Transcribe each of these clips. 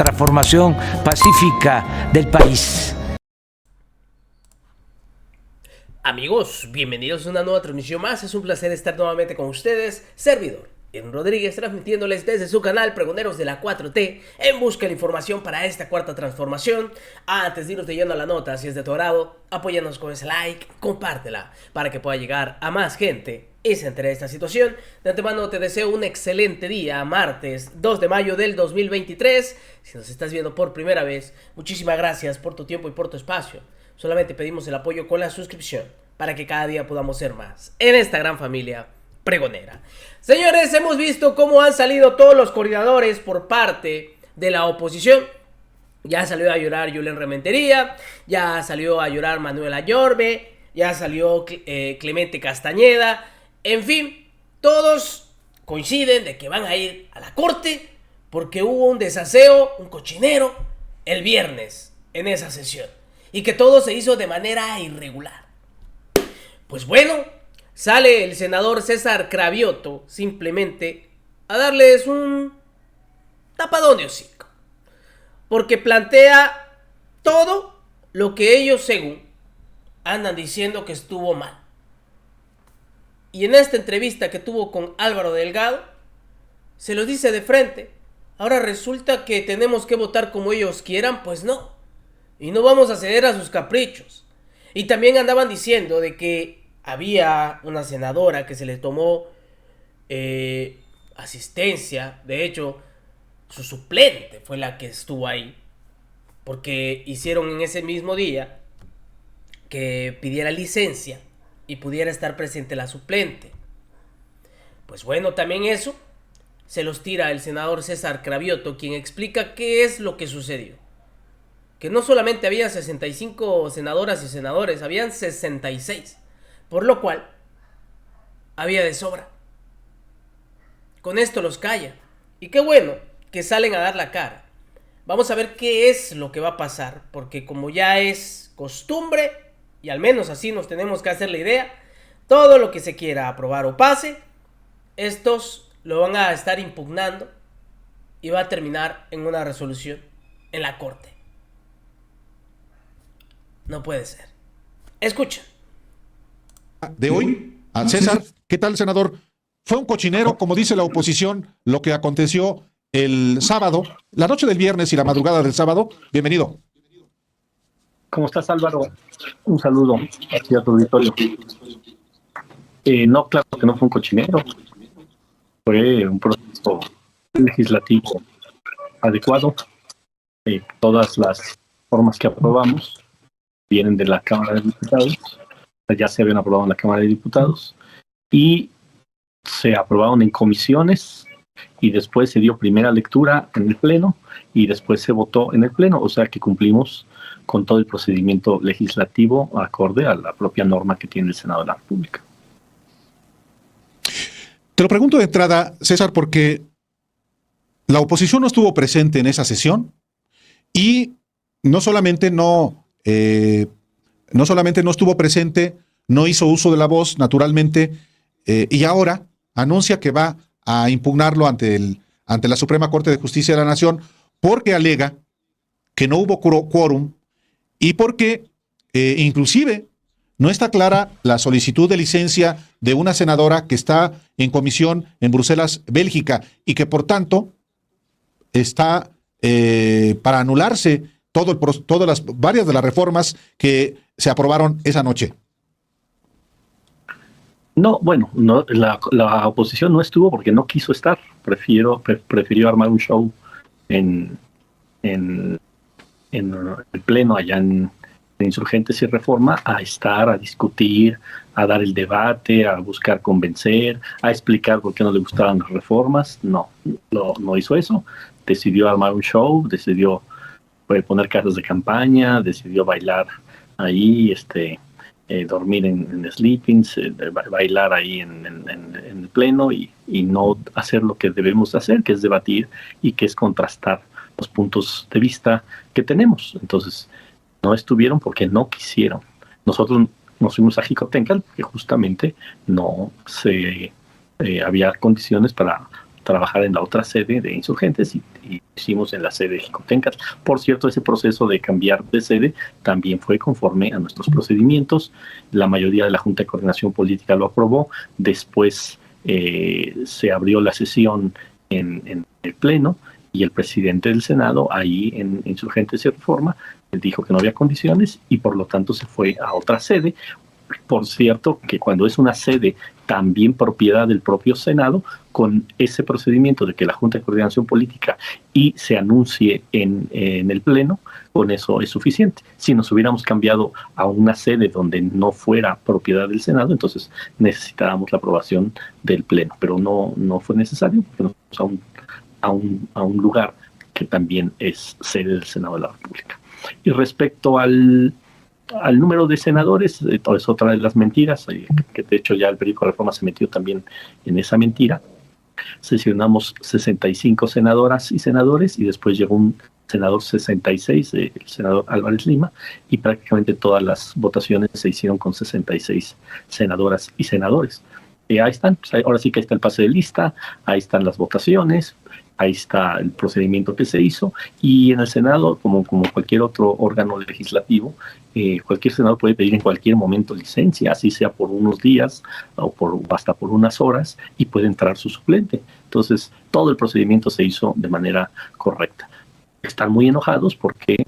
transformación pacífica del país. Amigos, bienvenidos a una nueva transmisión más. Es un placer estar nuevamente con ustedes. Servidor Edwin Rodríguez, transmitiéndoles desde su canal Pregoneros de la 4T, en busca de información para esta cuarta transformación. Antes de irnos de lleno a la nota, si es de tu agrado, apóyanos con ese like, compártela, para que pueda llegar a más gente y se entere de esta situación. De antemano te deseo un excelente día, martes 2 de mayo del 2023. Si nos estás viendo por primera vez, muchísimas gracias por tu tiempo y por tu espacio. Solamente pedimos el apoyo con la suscripción, para que cada día podamos ser más en esta gran familia pregonera. Señores, hemos visto cómo han salido todos los coordinadores por parte de la oposición. Ya salió a llorar Julen Rementería, ya salió a llorar Manuel Ayorbe, ya salió Clemente Castañeda. En fin, todos coinciden de que van a ir a la corte porque hubo un desaseo, un cochinero el viernes en esa sesión y que todo se hizo de manera irregular. Pues bueno, sale el senador César Cravioto simplemente a darles un tapadón de hocico, porque plantea todo lo que ellos, según, andan diciendo que estuvo mal. Y en esta entrevista que tuvo con Álvaro Delgado, se los dice de frente. Ahora resulta que tenemos que votar como ellos quieran. Pues no, y no vamos a ceder a sus caprichos. Y también andaban diciendo de que había una senadora que se le tomó asistencia. De hecho, su suplente fue la que estuvo ahí, porque hicieron en ese mismo día que pidiera licencia y pudiera estar presente la suplente. Pues bueno, también eso se los tira el senador César Cravioto, quien explica qué es lo que sucedió. Que no solamente había 65 senadoras y senadores, habían 66, por lo cual había de sobra. Con esto los calla. Y qué bueno que salen a dar la cara. Vamos a ver qué es lo que va a pasar, porque como ya es costumbre, y al menos así nos tenemos que hacer la idea, todo lo que se quiera aprobar o pase, estos lo van a estar impugnando y va a terminar en una resolución en la corte. No puede ser. Escuchen. De hoy, a César, ¿qué tal, senador? Fue un cochinero, como dice la oposición, lo que aconteció el sábado, la noche del viernes y la madrugada del sábado. Bienvenido. ¿Cómo estás, Álvaro? Un saludo aquí a tu auditorio. No, claro que no fue un cochinero. Fue un proceso legislativo adecuado. Todas las formas que aprobamos vienen de la Cámara de Diputados. Ya se habían aprobado en la Cámara de Diputados y se aprobaron en comisiones y después se dio primera lectura en el Pleno y después se votó en el Pleno. O sea que cumplimos con todo el procedimiento legislativo acorde a la propia norma que tiene el Senado de la República. Te lo pregunto de entrada, César, porque la oposición no estuvo presente en esa sesión y no solamente no estuvo presente, no hizo uso de la voz, naturalmente, y ahora anuncia que va a impugnarlo ante la Suprema Corte de Justicia de la Nación porque alega que no hubo quórum y porque inclusive no está clara la solicitud de licencia de una senadora que está en comisión en Bruselas, Bélgica, y que por tanto está para anularse todas varias de las reformas que se aprobaron esa noche. No, bueno, no, la oposición no estuvo porque no quiso estar. Prefirió armar un show en el Pleno allá en Insurgentes y Reforma a estar, a discutir, a dar el debate, a buscar convencer, a explicar por qué no le gustaban las reformas. No hizo eso. Decidió armar un show, decidió poner casas de campaña, decidió bailar ahí, dormir en sleepings, bailar ahí en el Pleno y no hacer lo que debemos hacer, que es debatir y que es contrastar los puntos de vista que tenemos. Entonces, no estuvieron porque no quisieron. Nosotros nos fuimos a Jicotencal porque justamente no había condiciones para trabajar en la otra sede de Insurgentes y y hicimos en la sede de Jicotencatl. Por cierto, ese proceso de cambiar de sede también fue conforme a nuestros procedimientos. La mayoría de la Junta de Coordinación Política lo aprobó. Después se abrió la sesión en el Pleno y el presidente del Senado, ahí en Insurgentes y Reforma, dijo que no había condiciones y por lo tanto se fue a otra sede. Por cierto, que cuando es una sede también propiedad del propio Senado, con ese procedimiento de que la Junta de Coordinación Política y se anuncie en el Pleno, con eso es suficiente. Si nos hubiéramos cambiado a una sede donde no fuera propiedad del Senado, entonces necesitábamos la aprobación del Pleno, pero no fue necesario, porque nos fuimos a un lugar que también es sede del Senado de la República. Y respecto al número de senadores, es otra de las mentiras, que de hecho ya el periódico Reforma se metió también en esa mentira. Sesionamos 65 senadoras y senadores y después llegó un senador 66, el senador Álvarez Lima, y prácticamente todas las votaciones se hicieron con 66 senadoras y senadores. Ahí están, pues ahora sí que ahí está el pase de lista, ahí están las votaciones, ahí está el procedimiento que se hizo, y en el Senado, como cualquier otro órgano legislativo, cualquier senador puede pedir en cualquier momento licencia, así sea por unos días o hasta por unas horas, y puede entrar su suplente. Entonces, todo el procedimiento se hizo de manera correcta. Están muy enojados porque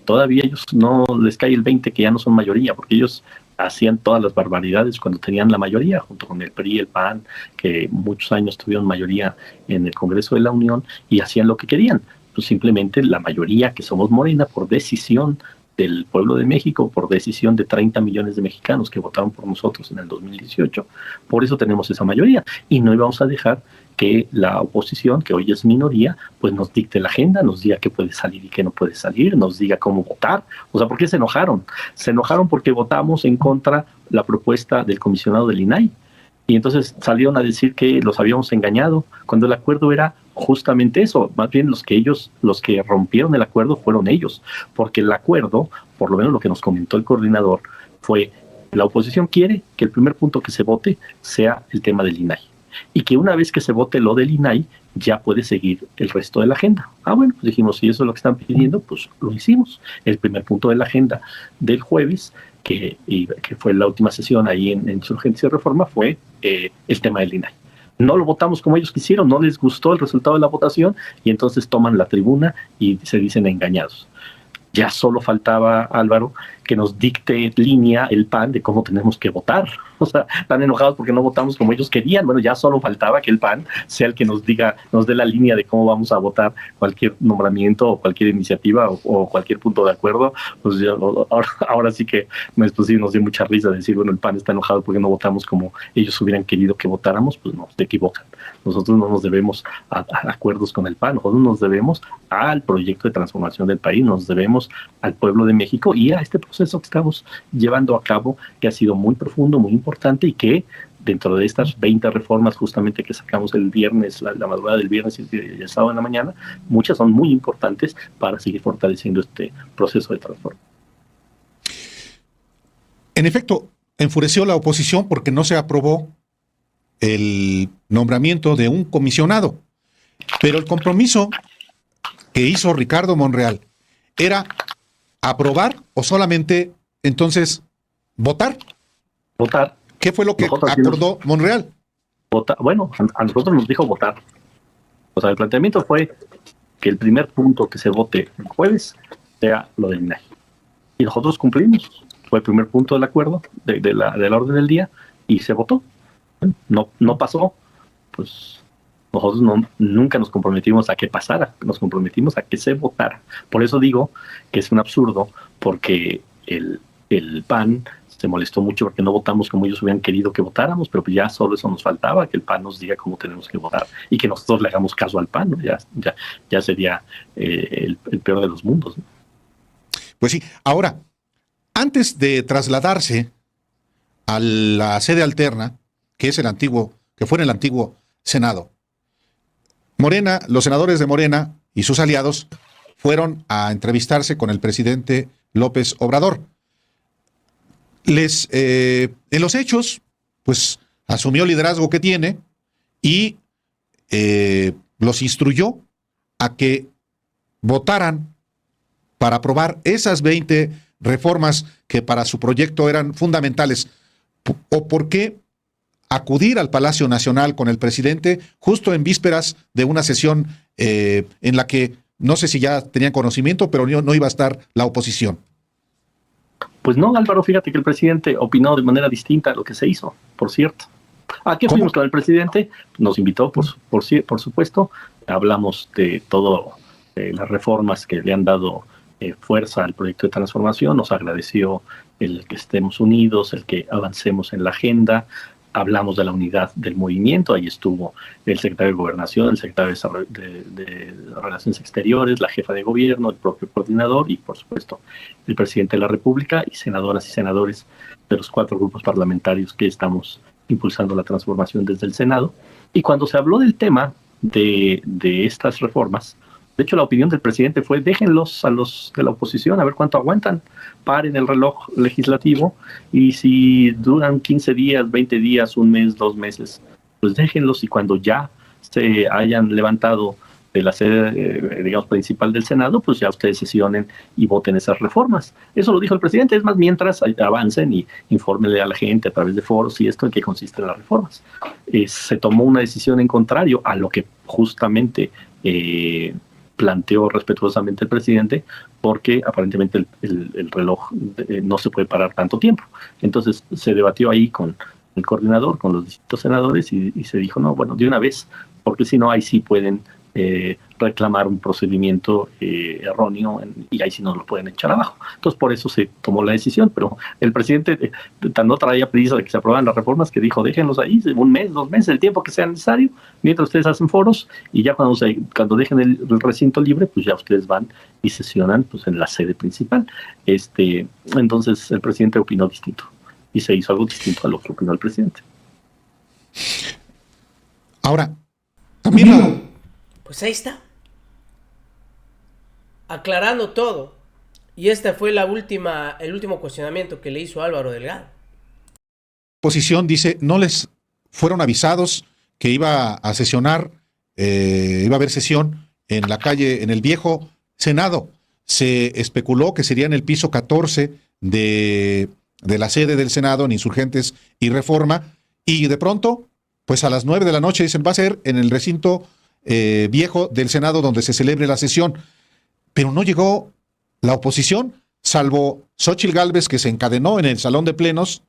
todavía ellos no les cae el 20 que ya no son mayoría, porque ellos hacían todas las barbaridades cuando tenían la mayoría, junto con el PRI y el PAN, que muchos años tuvieron mayoría en el Congreso de la Unión, y hacían lo que querían. Pues simplemente la mayoría, que somos Morena, por decisión del pueblo de México, por decisión de 30 millones de mexicanos que votaron por nosotros en el 2018, por eso tenemos esa mayoría, y no íbamos a dejar que la oposición, que hoy es minoría, pues nos dicte la agenda, nos diga qué puede salir y qué no puede salir, nos diga cómo votar. O sea, ¿por qué se enojaron? Se enojaron porque votamos en contra la propuesta del comisionado del INAI. Y entonces salieron a decir que los habíamos engañado, cuando el acuerdo era justamente eso. Más bien los que rompieron el acuerdo fueron ellos, porque el acuerdo, por lo menos lo que nos comentó el coordinador, fue: la oposición quiere que el primer punto que se vote sea el tema del INAI, y que una vez que se vote lo del INAI, ya puede seguir el resto de la agenda. Bueno, pues dijimos, si eso es lo que están pidiendo, pues lo hicimos. El primer punto de la agenda del jueves, que fue la última sesión ahí en Insurgencias y Reforma, fue el tema del INAI. No lo votamos como ellos quisieron, no les gustó el resultado de la votación, y entonces toman la tribuna y se dicen engañados. Ya solo faltaba, Álvaro, que nos dicte línea el PAN de cómo tenemos que votar. O sea, están enojados porque no votamos como ellos querían. Bueno, ya solo faltaba que el PAN sea el que nos diga, nos dé la línea de cómo vamos a votar cualquier nombramiento o cualquier iniciativa o cualquier punto de acuerdo. Pues ya, ahora sí que sí nos dio mucha risa decir, bueno, el PAN está enojado porque no votamos como ellos hubieran querido que votáramos. Pues no, se equivocan. Nosotros no nos debemos a acuerdos con el PAN, nosotros nos debemos al proyecto de transformación del país, nos debemos al pueblo de México y a este proceso que estamos llevando a cabo, que ha sido muy profundo, muy importante, y que dentro de estas 20 reformas justamente que sacamos el viernes, la madrugada del viernes y el sábado en la mañana, muchas son muy importantes para seguir fortaleciendo este proceso de transformación. En efecto, enfureció la oposición porque no se aprobó el nombramiento de un comisionado, pero el compromiso que hizo Ricardo Monreal era aprobar o solamente entonces votar. Votar. ¿Qué fue lo que acordó Monreal? Bueno, a nosotros nos dijo votar. O sea, el planteamiento fue que el primer punto que se vote el jueves sea lo del INAI. Y nosotros cumplimos. Fue el primer punto del acuerdo, de la orden del día, y se votó. No pasó, pues nosotros nunca nos comprometimos a que pasara, nos comprometimos a que se votara. Por eso digo que es un absurdo, porque el PAN se molestó mucho porque no votamos como ellos hubieran querido que votáramos, pero ya solo eso nos faltaba, que el PAN nos diga cómo tenemos que votar y que nosotros le hagamos caso al PAN, ¿no? Ya sería el peor de los mundos, ¿no? Pues sí. Ahora, antes de trasladarse a la sede alterna, que es que fue en el antiguo Senado, Morena, los senadores de Morena y sus aliados fueron a entrevistarse con el presidente López Obrador. En los hechos, pues asumió el liderazgo que tiene y los instruyó a que votaran para aprobar esas 20 reformas que para su proyecto eran fundamentales? ¿O por qué acudir al Palacio Nacional con el presidente justo en vísperas de una sesión en la que no sé si ya tenían conocimiento, pero no iba a estar la oposición? Pues no, Álvaro, fíjate que el presidente opinó de manera distinta a lo que se hizo, por cierto. ¿A qué fuimos con el presidente? Nos invitó, por supuesto. Hablamos de todo, las reformas que le han dado fuerza al proyecto de transformación. Nos agradeció el que estemos unidos, el que avancemos en la agenda. Hablamos de la unidad del movimiento. Ahí estuvo el secretario de Gobernación, el secretario de Relaciones Exteriores, la jefa de gobierno, el propio coordinador y, por supuesto, el presidente de la República y senadoras y senadores de los 4 grupos parlamentarios que estamos impulsando la transformación desde el Senado. Y cuando se habló del tema de estas reformas, de hecho la opinión del presidente fue: déjenlos a los de la oposición a ver cuánto aguantan, paren el reloj legislativo, y si duran 15 días, 20 días, un mes, 2 meses, pues déjenlos, y cuando ya se hayan levantado de la sede, digamos, principal del Senado, pues ya ustedes sesionen y voten esas reformas. Eso lo dijo el presidente. Es más, mientras avancen y infórmenle a la gente a través de foros y esto en qué consisten las reformas. Se tomó una decisión en contrario a lo que justamente planteó respetuosamente el presidente, porque aparentemente el reloj no se puede parar tanto tiempo. Entonces se debatió ahí con el coordinador, con los distintos senadores, y se dijo: no, bueno, de una vez, porque si no, ahí sí pueden reclamar un procedimiento erróneo, y ahí sí no lo pueden echar abajo. Entonces por eso se tomó la decisión, pero el presidente no traía prisa de que se aprobaran las reformas, que dijo: déjenlos ahí 1 mes, 2 meses, el tiempo que sea necesario, mientras ustedes hacen foros, y ya cuando dejen el recinto libre, pues ya ustedes van y sesionan, pues, en la sede principal. Entonces el presidente opinó distinto y se hizo algo distinto a lo que opinó el presidente. Ahora, también Pues ahí está, aclarando todo. Y este fue el último cuestionamiento que le hizo Álvaro Delgado. oposición dice: no les fueron avisados que iba a sesionar, iba a haber sesión en la calle, en el viejo Senado. Se especuló que sería en el piso 14 de la sede del Senado, en Insurgentes y Reforma, y de pronto, pues a las 9 de la noche dicen: va a ser en el recinto viejo del Senado donde se celebre la sesión. Pero no llegó la oposición, salvo Xóchitl Gálvez, que se encadenó en el salón de plenos,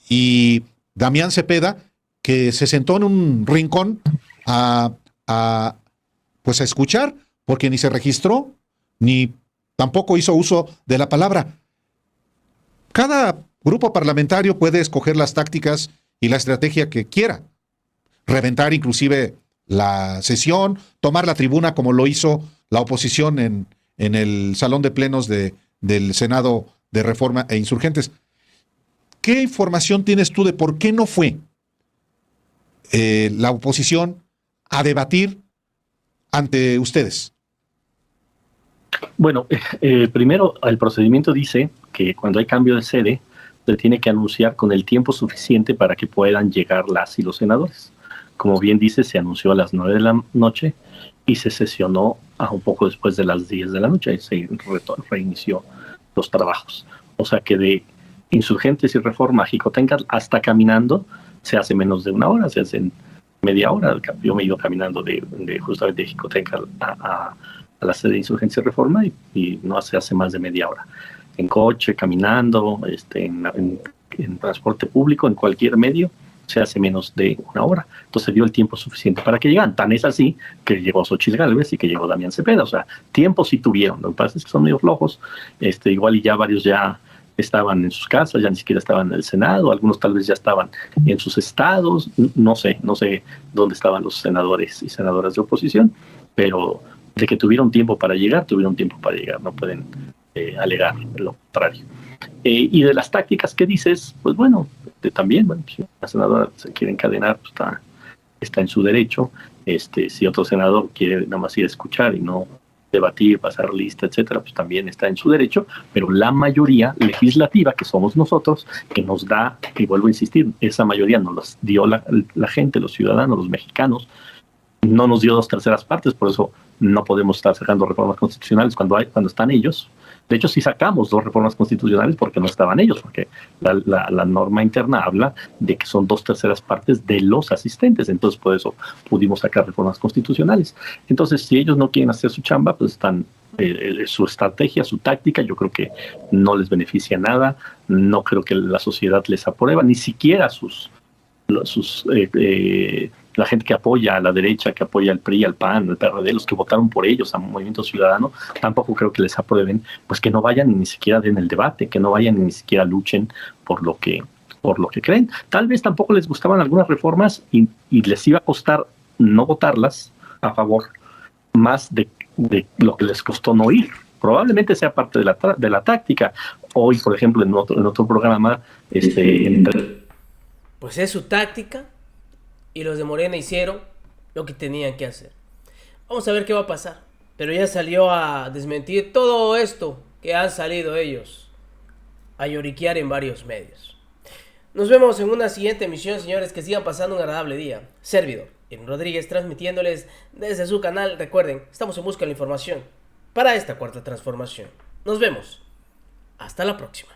y Damián Cepeda, que se sentó en un rincón a escuchar, porque ni se registró, ni tampoco hizo uso de la palabra. Cada grupo parlamentario puede escoger las tácticas y la estrategia que quiera, reventar inclusive la sesión, tomar la tribuna como lo hizo la oposición en el salón de plenos del Senado de Reforma e Insurgentes. ¿Qué información tienes tú de por qué no fue la oposición a debatir ante ustedes? Bueno, primero, el procedimiento dice que cuando hay cambio de sede se tiene que anunciar con el tiempo suficiente para que puedan llegar las y los senadores. Como bien dice, se anunció a las 9 de la noche y se sesionó a un poco después de las 10 de la noche y se reinició los trabajos. O sea que de Insurgentes y Reforma a Jicotencal hasta caminando se hace menos de 1 hora, se hace en media hora. Yo me he ido caminando justamente de Jicotencal a la sede de Insurgencia y Reforma y no se hace más de media hora. En coche, caminando, en transporte público, en cualquier medio, se hace menos de 1 hora. Entonces dio el tiempo suficiente para que llegaran. Tan es así que llegó Xóchitl Gálvez y que llegó Damián Cepeda. O sea, tiempo sí tuvieron. Lo que pasa es que son medio flojos. Igual y ya varios ya estaban en sus casas, ya ni siquiera estaban en el Senado. Algunos tal vez ya estaban en sus estados. No sé dónde estaban los senadores y senadoras de oposición, pero de que tuvieron tiempo para llegar, no pueden alegar lo contrario. Y de las tácticas que dices, pues bueno, también, si una senadora se quiere encadenar, pues está en su derecho. Si otro senador quiere nada más ir a escuchar y no debatir, pasar lista, etcétera, pues también está en su derecho, pero la mayoría legislativa, que somos nosotros, que nos da, y vuelvo a insistir, esa mayoría nos las dio la gente, los ciudadanos, los mexicanos, no nos dio 2/3 partes, por eso no podemos estar sacando reformas constitucionales cuando están ellos. De hecho, sí sacamos 2 reformas constitucionales porque no estaban ellos, porque la norma interna habla de que son 2/3 partes de los asistentes, entonces por eso pudimos sacar reformas constitucionales. Entonces, si ellos no quieren hacer su chamba, pues están su estrategia, su táctica, yo creo que no les beneficia nada, no creo que la sociedad les aprueba, ni siquiera la gente que apoya a la derecha, que apoya al PRI, al PAN, al PRD, los que votaron por ellos, a Movimiento Ciudadano, tampoco creo que les aprueben, pues que no vayan y ni siquiera den el debate, que no vayan y ni siquiera luchen por lo que creen. Tal vez tampoco les gustaban algunas reformas y les iba a costar no votarlas a favor, más de lo que les costó no ir. Probablemente sea parte de la táctica. Hoy, por ejemplo, en otro programa, Pues es su táctica y los de Morena hicieron lo que tenían que hacer. Vamos a ver qué va a pasar. Pero ya salió a desmentir todo esto que han salido ellos a lloriquear en varios medios. Nos vemos en una siguiente emisión, señores. Que sigan pasando un agradable día. Servidor Irving Rodríguez, transmitiéndoles desde su canal. Recuerden, estamos en busca de la información para esta cuarta transformación. Nos vemos. Hasta la próxima.